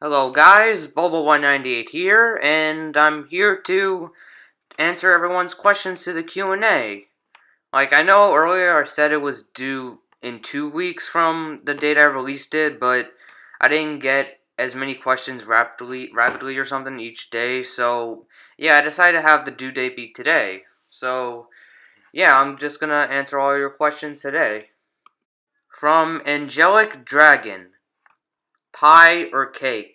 Hello guys, Bulba198 here, and I'm here to answer everyone's questions to the Q&A. I know earlier I said it was due in 2 weeks from the date I released it, but I didn't get as many questions rapidly or something each day, so yeah, I decided to have the due date be today. So, yeah, I'm just gonna answer all your questions today. From Angelic Dragon, pie or cake?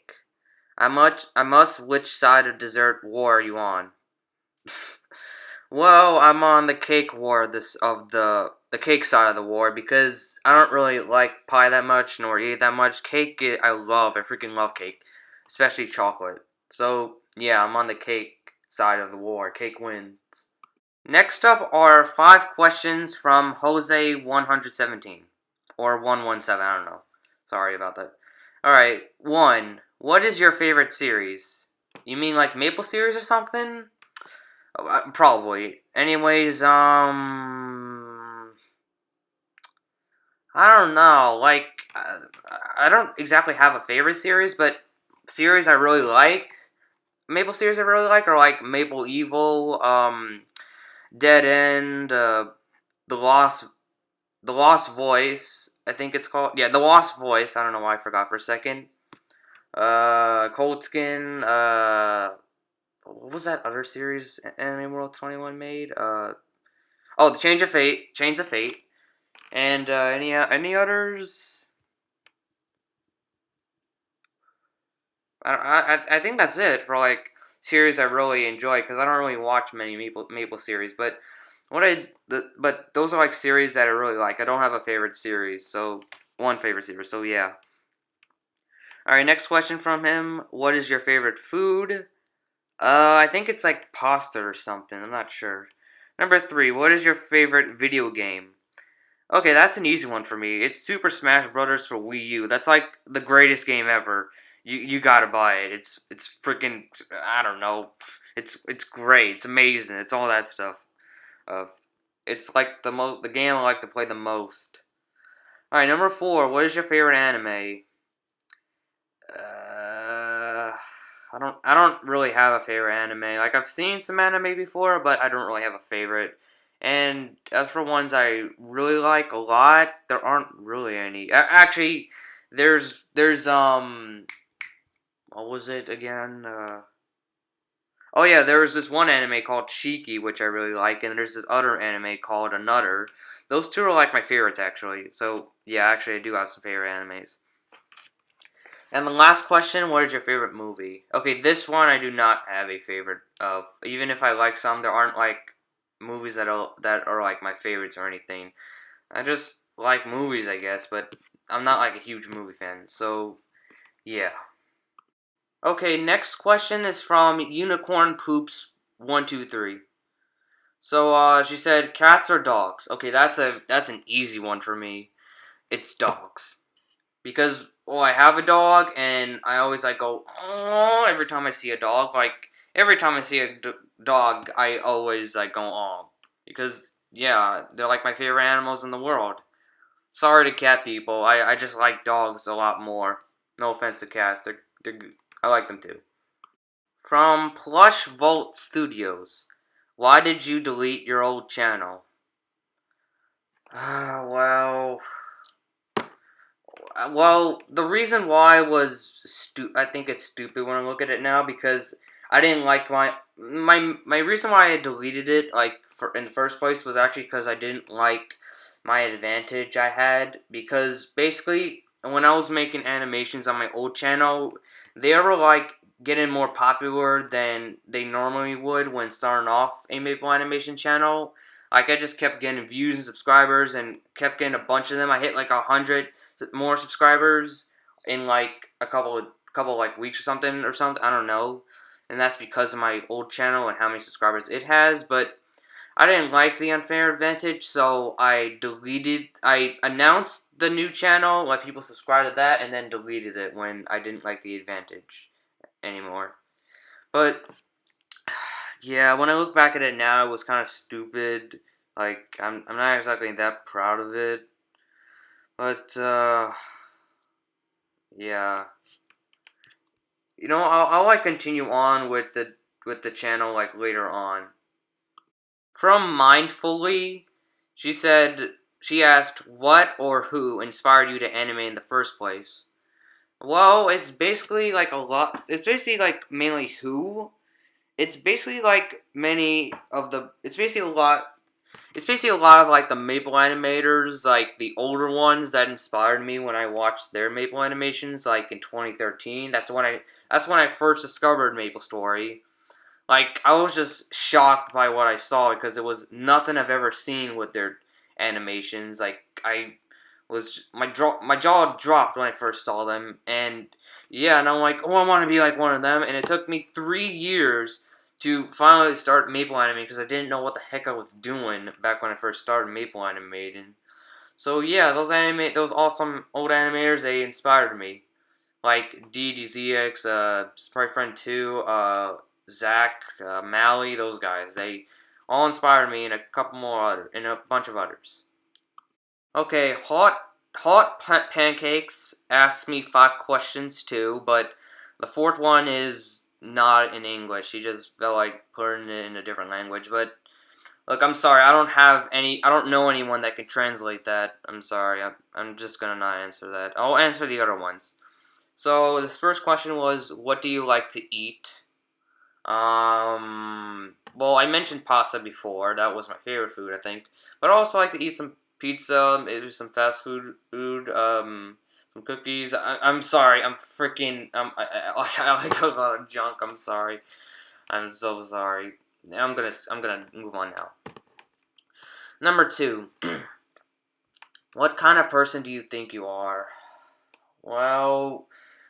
I must. Which side of dessert war are you on? Well, I'm on the cake war. The cake side of the war because I don't really like pie that much nor eat that much. Cake, I love. I freaking love cake, especially chocolate. So yeah, I'm on the cake side of the war. Cake wins. Next up are 5 questions from Jose 117 or 117. I don't know. Sorry about that. Alright, 1. What is your favorite series? You mean like Maple series or something? Probably. Anyways, I don't know. I don't exactly have a favorite series, but series I really like, Maple series I really like are like Maple Evil, Dead End, the Lost, the Lost Voice. I think it's called. Yeah, the Lost Voice. I don't know why I forgot for a second. Cold Skin, what was that other series Anime World 21 made? The Chains of Fate, and any others? I think that's it for like series I really enjoy because I don't really watch many Maple series, but but those are like series that I really like. I don't have a favorite series, so one favorite series. So yeah. All right, next question from him. What is your favorite food? I think it's like pasta or something. I'm not sure. Number 3. What is your favorite video game? Okay, that's an easy one for me. It's Super Smash Brothers for Wii U. That's like the greatest game ever. You gotta buy it. It's freaking, I don't know. It's great. It's amazing. It's all that stuff. Uh, it's like the game I like to play the most. All right, number 4. What is your favorite anime? I don't really have a favorite anime. Like I've seen some anime before, but I don't really have a favorite. And as for ones I really like a lot, there aren't really any. Actually, there's what was it again? Oh yeah, there was this one anime called Shiki, which I really like, and there's this other anime called Another. Those two are like my favorites actually. So yeah, actually I do have some favorite animes. And the last question, what is your favorite movie? Okay, this one I do not have a favorite of. Even if I like some, there aren't like movies that are like my favorites or anything. I just like movies, I guess, but I'm not like a huge movie fan. So, yeah. Okay, next question is from Unicorn Poops 123. So, she said cats or dogs. Okay, that's an easy one for me. It's dogs. Because I have a dog and I always like go oh every time I see a dog. Like every time I see a dog, I always like go oh because yeah, they're like my favorite animals in the world. Sorry to cat people, I just like dogs a lot more. No offense to cats, they're I like them too. From PlushVaultStudios, why did you delete your old channel? Well. Well, the reason why was I think it's stupid when I look at it now because I didn't like my reason why I deleted it in the first place was actually because I didn't like my advantage I had because basically when I was making animations on my old channel, they were like getting more popular than they normally would when starting off a Maple Animation channel. Like I just kept getting views and subscribers and kept getting a bunch of them. I hit like 100 more subscribers in like a couple like weeks or something. I don't know, and that's because of my old channel and how many subscribers it has. But I didn't like the unfair advantage, so I announced the new channel, let people subscribe to that, and then deleted it when I didn't like the advantage anymore. But yeah, when I look back at it now, it was kind of stupid. Like I'm not exactly that proud of it. But, yeah. I'll like continue on with the channel like later on. From Mindfully, she asked, what or who inspired you to anime in the first place? Well, it's basically like a lot. It's basically like mainly who. It's basically like many of the. It's basically a lot. It's basically a lot of like the Maple animators, like the older ones that inspired me when I watched their Maple animations, like in 2013. That's when I first discovered Maple Story. Like I was just shocked by what I saw because it was nothing I've ever seen with their animations. Like my jaw dropped when I first saw them, and yeah, and I'm like, oh, I want to be like one of them. And it took me 3 years to finally start Maple animating because I didn't know what the heck I was doing back when I first started Maple animating. So yeah, those awesome old animators, they inspired me. Like DDZX, Sprite Friend 2, Zach, Mally, those guys. They all inspired me and and a bunch of others. Okay, Hawt Pancakes asked me 5 questions too, but the fourth one is not in English. He just felt like putting it in a different language. But look, I'm sorry. I don't know anyone that can translate that. I'm sorry. I'm just gonna not answer that. I'll answer the other ones. So this first question was, what do you like to eat? Well, I mentioned pasta before. That was my favorite food, I think. But I also like to eat some pizza, maybe some fast food, some cookies. I'm sorry. I'm freaking. I like a lot of junk. I'm sorry. I'm so sorry. I'm gonna move on now. Number 2. What kind of person do you think you are? Well,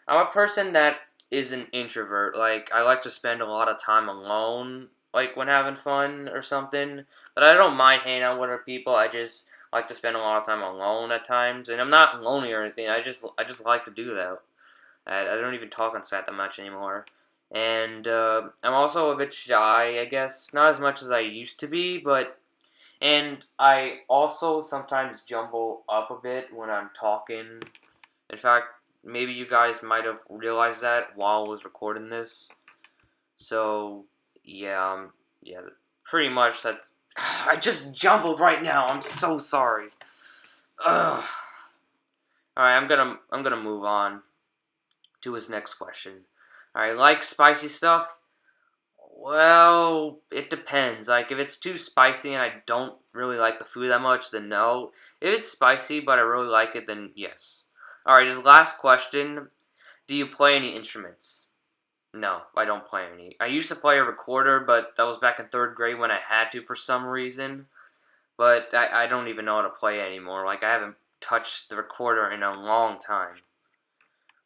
I'm a person that is an introvert. Like, I like to spend a lot of time alone, like when having fun or something. But I don't mind hanging out with other people. I just like to spend a lot of time alone at times. And I'm not lonely or anything. I just like to do that. I don't even talk on set that much anymore. And I'm also a bit shy, I guess. Not as much as I used to be, but and I also sometimes jumble up a bit when I'm talking. In fact, maybe you guys might have realized that while I was recording this. So, yeah, pretty much that's. I just jumbled right now. I'm so sorry. Ugh. All right, I'm gonna move on to his next question. All right, like spicy stuff. Well, it depends. Like, if it's too spicy and I don't really like the food that much, then no. If it's spicy but I really like it, then yes. Alright, his last question. Do you play any instruments? No, I don't play any. I used to play a recorder, but that was back in 3rd grade when I had to for some reason. But I don't even know how to play anymore. Like, I haven't touched the recorder in a long time.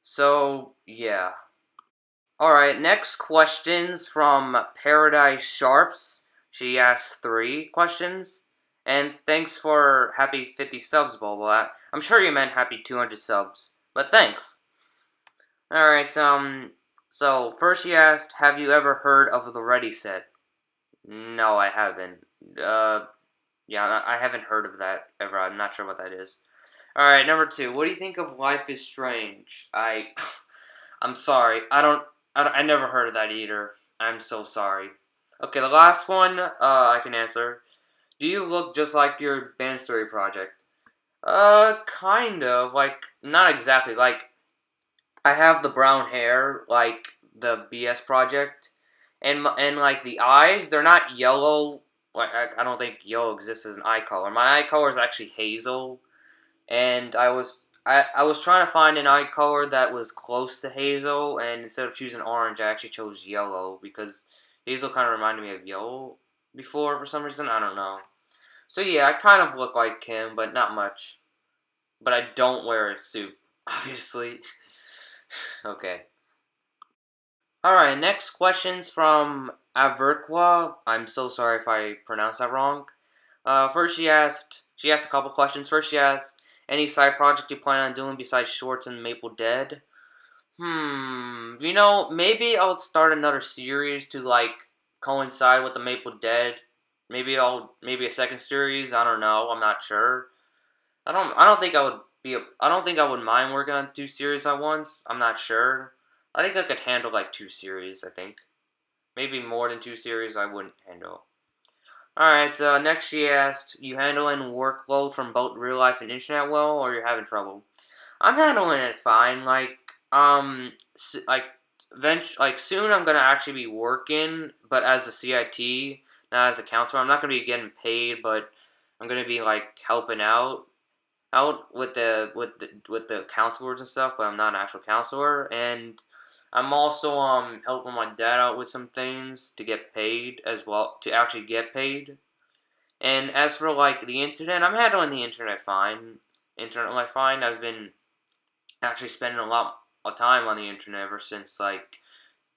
So, yeah. Alright, next questions from ParadiseSharpx. She asked 3 questions. And thanks for happy 50 subs, blah blah. I'm sure you meant happy 200 subs. But thanks. Alright, so first she asked, have you ever heard of the Ready Set? No, I haven't. Yeah, I haven't heard of that ever. I'm not sure what that is. Alright, number 2. What do you think of Life is Strange? I'm sorry. I never heard of that either. I'm so sorry. Okay, the last one, I can answer. Do you look just like your band story project? Kind of. Like, not exactly. Like, I have the brown hair, like the BS project, and like the eyes, they're not yellow. Like, I don't think yellow exists as an eye color. My eye color is actually hazel, and I was trying to find an eye color that was close to hazel, and instead of choosing orange, I actually chose yellow because hazel kind of reminded me of yellow before for some reason. I don't know. So yeah, I kind of look like him, but not much. But I don't wear a suit, obviously. Okay. Alright, next question's from Averqa. I'm so sorry if I pronounced that wrong. First she asked a couple questions. First she asked, any side project you plan on doing besides shorts and Maple Dead? Maybe I'll start another series to, like, coincide with the Maple Dead. Maybe a second series, I don't know, I'm not sure. I don't think I would mind working on 2 series at once, I'm not sure. I think I could handle like 2 series, I think. Maybe more than 2 series I wouldn't handle. Alright, next she asked, you handling workload from both real life and internet well, or you're having trouble? I'm handling it fine, like, soon I'm gonna actually be working, but as a CIT, not as a counselor. I'm not gonna be getting paid, but I'm gonna be, like, helping out with the counselors and stuff, but I'm not an actual counselor, and I'm also helping my dad out with some things to get paid as well, to actually get paid. And as for like the internet, I'm handling the internet fine. Internet life fine. I've been actually spending a lot of time on the internet ever since like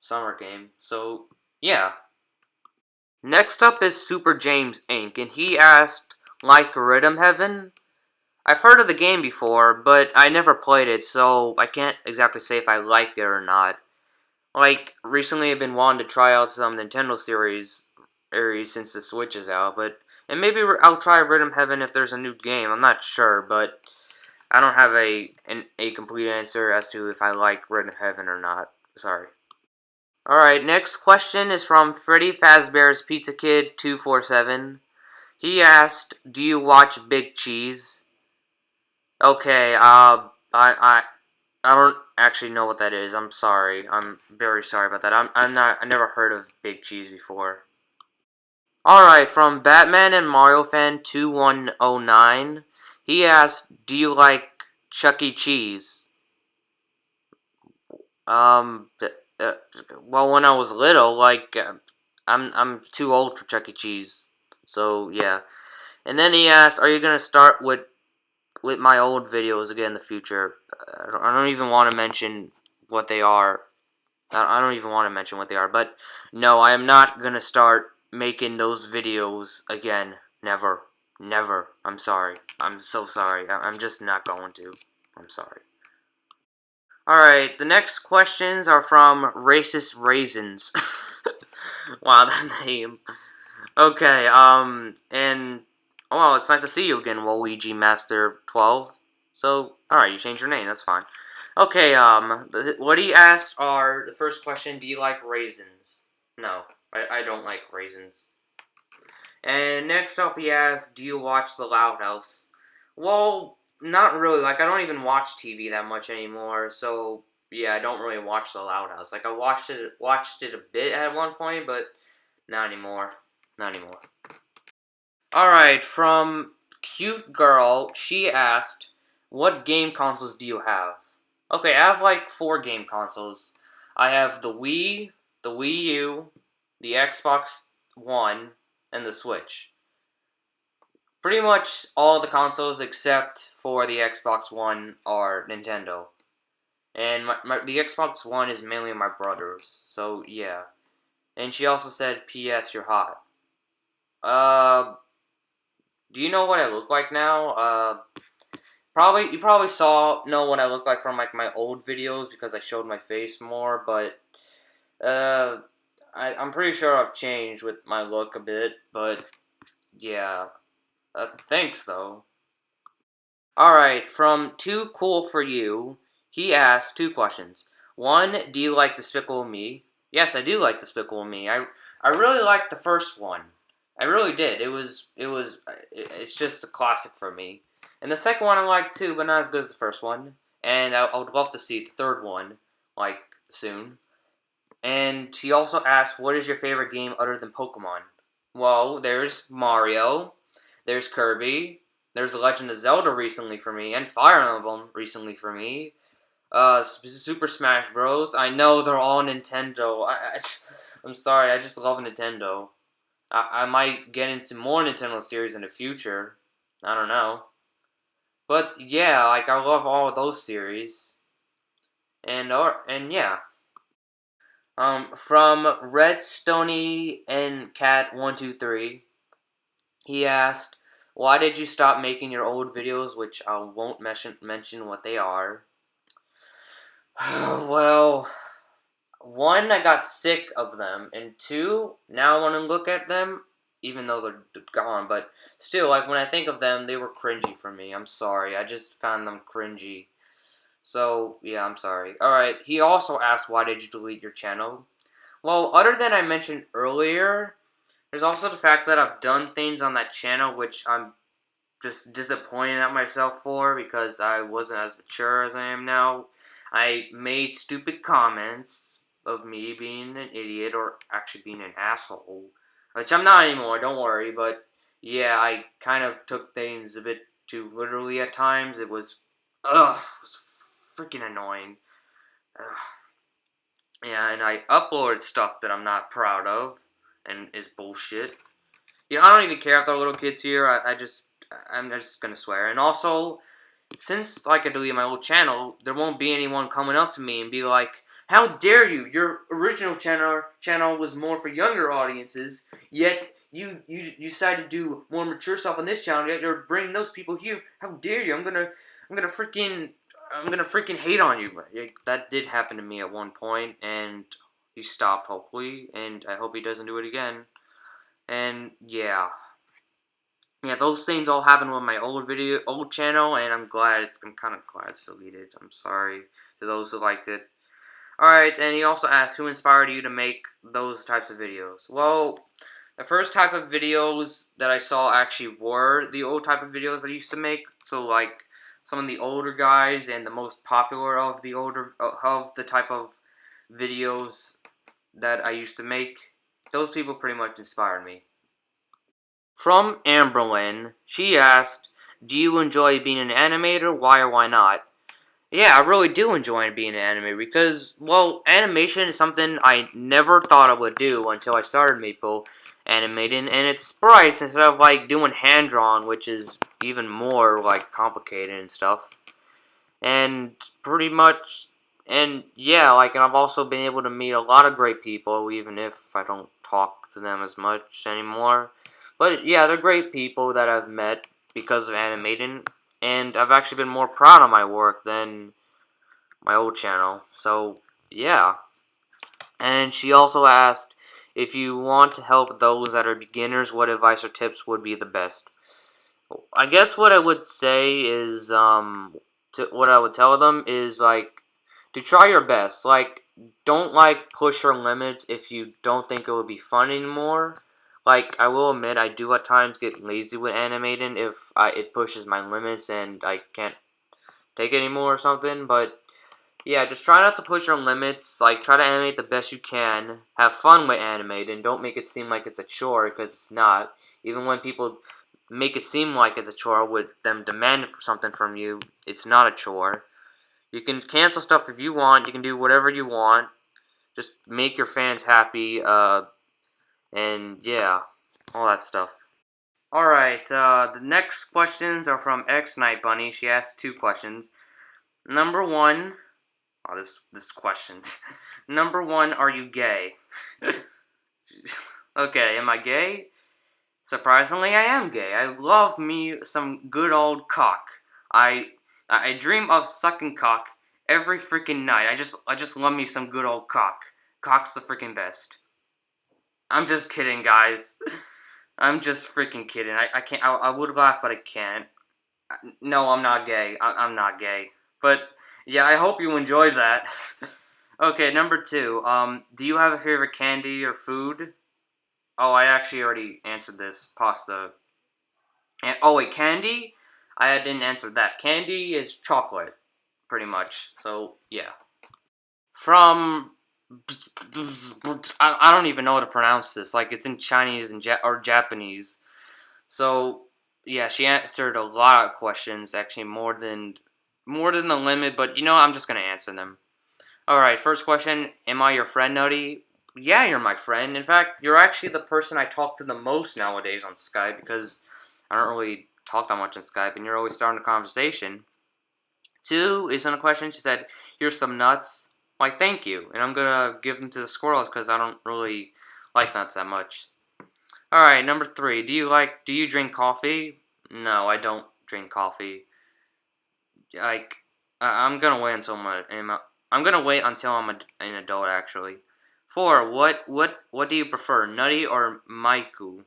summer game. So yeah. Next up is Super James Inc. and he asked, like Rhythm Heaven? I've heard of the game before, but I never played it, so I can't exactly say if I like it or not. Like, recently I've been wanting to try out some Nintendo series since the Switch is out, and maybe I'll try Rhythm Heaven if there's a new game. I'm not sure, but I don't have a complete answer as to if I like Rhythm Heaven or not. Sorry. Alright, next question is from Freddy Fazbear's Pizza Kid 247. He asked, do you watch Big Cheese? Okay, I don't actually know what that is. I'm sorry. I'm very sorry about that. I never heard of Big Cheese before. Alright, from Batman and Mario Fan 2109, he asked, do you like Chuck E. Cheese? Um, well, when I was little, like, I'm too old for Chuck E. Cheese. So, yeah. And then he asked, are you gonna start with my old videos again in the future? I don't even want to mention what they are. I don't even want to mention what they are. But no, I am not going to start making those videos again. Never. Never. I'm sorry. I'm so sorry. I'm just not going to. I'm sorry. Alright, the next questions are from Racist Raisins. Wow, that name. Okay, and well, it's nice to see you again, Waluigi Master 12. So, alright, you changed your name, that's fine. Okay, what he asked are, the first question, do you like raisins? No, I don't like raisins. And next up he asked, do you watch The Loud House? Well, not really, like, I don't even watch TV that much anymore, so, yeah, I don't really watch The Loud House. Like, I watched it a bit at one point, but not anymore. Not anymore. Alright, from Cute Girl, she asked, what game consoles do you have? Okay, I have like 4 game consoles. I have the Wii, the Wii U, the Xbox One, and the Switch. Pretty much all the consoles except for the Xbox One are Nintendo. And the Xbox One is mainly my brother's, so yeah. And she also said, P.S. you're hot. Do you know what I look like now? You probably know what I look like from like my old videos because I showed my face more, but I'm pretty sure I've changed with my look a bit, but yeah. Thanks though. Alright, from Too Cool For You, he asked 2 questions. 1, do you like Despicable Me? Yes, I do like Despicable Me. I really liked the first one. I really did. It's just a classic for me. And the second one I liked too, but not as good as the first one. And I would love to see the third one, like, soon. And he also asked, what is your favorite game other than Pokemon? Well, there's Mario, there's Kirby, there's The Legend of Zelda recently for me, and Fire Emblem recently for me. Super Smash Bros. I know they're all Nintendo. I'm sorry, I just love Nintendo. I might get into more Nintendo series in the future. I don't know. But yeah, like I love all of those series. And yeah. From Redstony and Cat 123, he asked, "Why did you stop making your old videos?" Which I won't mention what they are. Well, 1, I got sick of them, and 2, now I want to look at them, even though they're gone, but still, like, when I think of them, they were cringy for me. I'm sorry, I just found them cringy. So, yeah, I'm sorry. Alright, he also asked, why did you delete your channel? Well, other than I mentioned earlier, there's also the fact that I've done things on that channel which I'm just disappointed at myself for because I wasn't as mature as I am now. I made stupid comments of me being an idiot or actually being an asshole, which I'm not anymore, don't worry, but yeah, I kind of took things a bit too literally at times. It was freaking annoying. Ugh. Yeah, and I uploaded stuff that I'm not proud of and is bullshit. Yeah, I don't even care if they're little kids here. I'm just gonna swear. And also, since like I delete my old channel, there won't be anyone coming up to me and be like, "How dare you? Your original channel was more for younger audiences, yet you decided to do more mature stuff on this channel. Yet you're bringing those people here. How dare you? I'm gonna freaking hate on you." That did happen to me at one point, and he stopped hopefully, and I hope he doesn't do it again. And yeah, those things all happened with my old channel, and I'm kind of glad it's deleted. I'm sorry to those who liked it. Alright, and he also asked, who inspired you to make those types of videos? Well, the first type of videos that I saw actually were the old type of videos I used to make. So, like, some of the older guys and the most popular of the type of videos that I used to make, those people pretty much inspired me. From Amberling, she asked, do you enjoy being an animator? Why or why not? Yeah, I really do enjoy being an animator because, well, animation is something I never thought I would do until I started Maple animating, and it's sprites instead of, like, doing hand-drawn, which is even more, like, complicated and stuff. And pretty much, and yeah, like, and I've also been able to meet a lot of great people, even if I don't talk to them as much anymore. But yeah, they're great people that I've met because of animating, and I've actually been more proud of my work than my old channel. So yeah. And she also asked, if you want to help those that are beginners, what advice or tips would be the best? I guess what I would say is, what I would tell them is, like, to try your best. Like, don't, like, push your limits if you don't think it would be fun anymore. Like, I will admit, I do at times get lazy with animating if it pushes my limits and I can't take it anymore or something. But, yeah, just try not to push your limits. Like, try to animate the best you can. Have fun with animating. Don't make it seem like it's a chore, because it's not. Even when people make it seem like it's a chore with them demanding something from you, it's not a chore. You can cancel stuff if you want. You can do whatever you want. Just make your fans happy. And yeah, all that stuff. Alright, the next questions are from xNightbunny. She asked 2 questions. Number 1, this question. Number 1, are you gay? Okay, am I gay? Surprisingly, I am gay. I love me some good old cock. I dream of sucking cock every freaking night. I just love me some good old cock. Cock's the freaking best. I'm just kidding, guys. I'm just freaking kidding. I can't. I would laugh, but I can't. No, I'm not gay. I'm not gay. But yeah, I hope you enjoyed that. Okay, number 2. Do you have a favorite candy or food? Oh, I actually already answered this. Pasta. And, oh wait, candy? I didn't answer that. Candy is chocolate, pretty much. So yeah. From I don't even know how to pronounce this. Like, it's in Chinese and or Japanese. So yeah, she answered a lot of questions. Actually, more than the limit. But you know, I'm just gonna answer them. All right. First question: am I your friend, Nutty? Yeah, you're my friend. In fact, you're actually the person I talk to the most nowadays on Skype because I don't really talk that much on Skype, and you're always starting a conversation. 2 is on a question. She said, "Here's some nuts." Like, thank you, and I'm gonna give them to the squirrels because I don't really like nuts that much. All right, number 3. Do you drink coffee? No, I don't drink coffee. Like, I'm gonna wait until I'm an adult. Actually. 4. What do you prefer, Nutty or Maiku?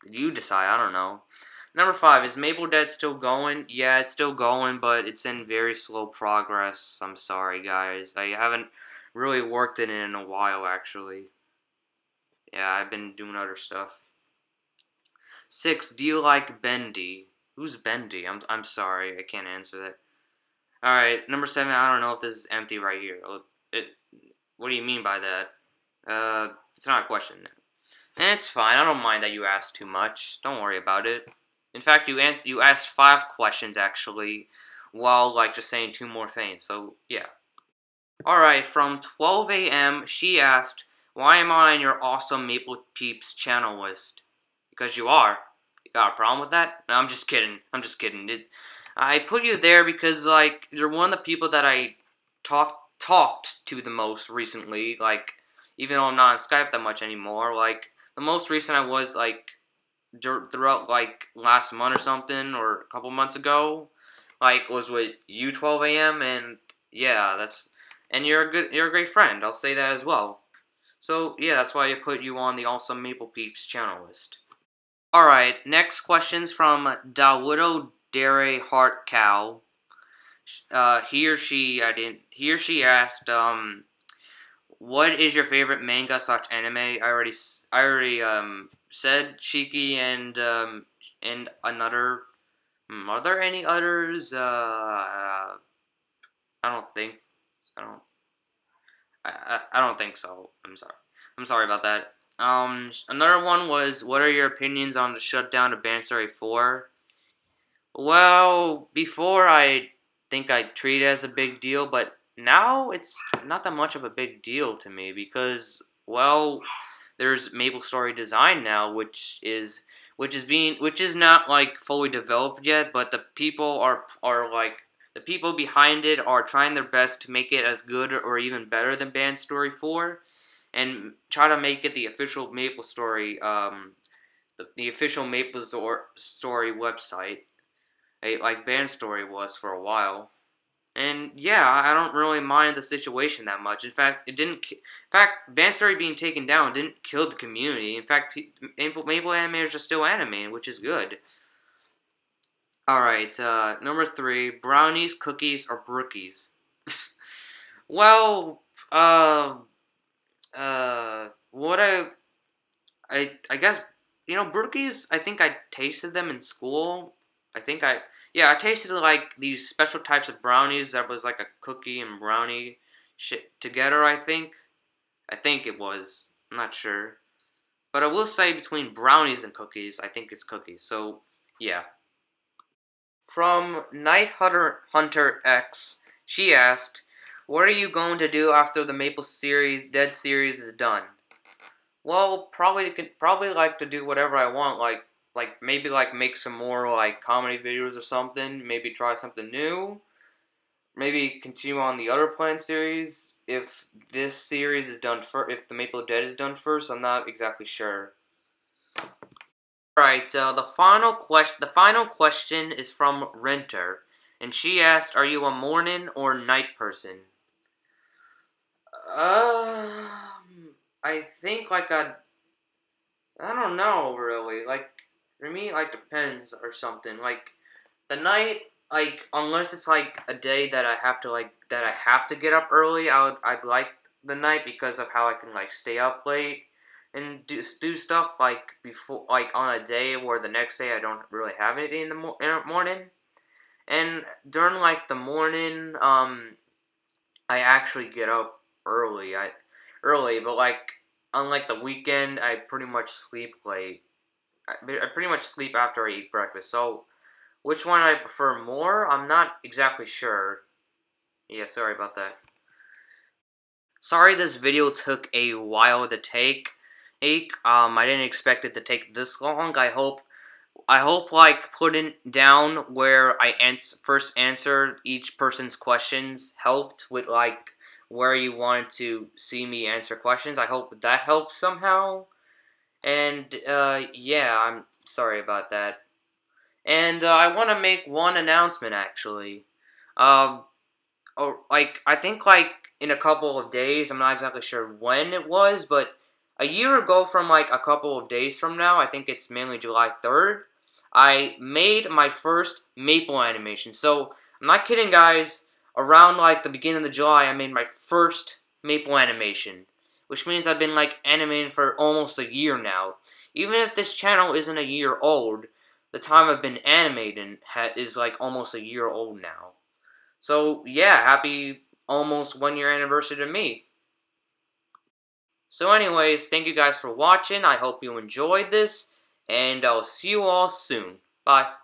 You decide. I don't know. Number 5, is Maple Dead still going? Yeah, it's still going, but it's in very slow progress. I'm sorry, guys. I haven't really worked in it in a while, actually. Yeah, I've been doing other stuff. 6, do you like Bendy? Who's Bendy? I'm sorry, I can't answer that. Alright, number 7, I don't know if this is empty right here. What do you mean by that? It's not a question. And it's fine, I don't mind that you asked too much. Don't worry about it. In fact, you asked 5 questions, actually, while, like, just saying 2 more things, so, yeah. Alright, from 12 a.m., she asked, why am I on your awesome Maple Peeps channel list? Because you are. You got a problem with that? No, I'm just kidding. I put you there because, like, you're one of the people that I talked to the most recently, like, even though I'm not on Skype that much anymore, like, the most recent I was, like, throughout, like, last month or something, or a couple months ago, like, was with you 12 a.m., and, yeah, and you're a great friend, I'll say that as well. So, yeah, that's why I put you on the Awesome Maple Peeps channel list. Alright, next question's from Wittle DereHeart Cow. He or she asked, what is your favorite manga / anime? I already said Shiki and another. Are there any others? I don't think. I don't think so. I'm sorry. I'm sorry about that. Another one was, what are your opinions on the shutdown of Bansery 4? Well, before I think I treat it as a big deal, but now it's not that much of a big deal to me because, well, there's Maple Story Design now, which is not like fully developed yet, but the people are like the people behind it are trying their best to make it as good or even better than Band Story 4, and try to make it the official Maple Story the official Maple Story website, like Band Story was for a while. And yeah, I don't really mind the situation that much. In fact, Band Story being taken down didn't kill the community. In fact, Maple animators are still animating, which is good. Alright, number 3, brownies, cookies, or brookies? Well, what I guess, brookies, I think I tasted them in school. I tasted like these special types of brownies that was like a cookie and brownie shit together, I think. I think it was. I'm not sure. But I will say between brownies and cookies, I think it's cookies. So, yeah. From NightHunter X, she asked, what are you going to do after the Maple Dead series is done? Well, probably like to do whatever I want, like maybe like make some more like comedy videos or something, maybe try something new, maybe continue on the other planned series if this series is done if the Maple Dead is done first. I'm not exactly sure. Alright, the final question is from Rinter, and she asked, are you a morning or night person? I think like I don't know really. Like for me, like depends or something. Like the night, like unless it's like a day that I have to get up early, I'd like the night because of how I can like stay up late and do stuff like before, like on a day where the next day I don't really have anything in the morning. And during like the morning, I actually get up early. But like unlike the weekend, I pretty much sleep late. I pretty much sleep after I eat breakfast. So, which one I prefer more? I'm not exactly sure. Yeah, sorry about that. Sorry this video took a while to take. I didn't expect it to take this long. I hope like putting down where I first answered each person's questions helped with like where you wanted to see me answer questions. I hope that helped somehow. And yeah, I'm sorry about that. And I want to make one announcement actually. I think like in a couple of days, I'm not exactly sure when it was, but a year ago from like a couple of days from now, I think it's mainly July 3rd, I made my first maple animation. So, I'm not kidding, guys. Around, like, the beginning of July, I made my first maple animation. Which means I've been, like, animating for almost a year now. Even if this channel isn't a year old, the time I've been animating is, like, almost a year old now. So, yeah, happy almost 1 year anniversary to me. So anyways, thank you guys for watching. I hope you enjoyed this, and I'll see you all soon. Bye.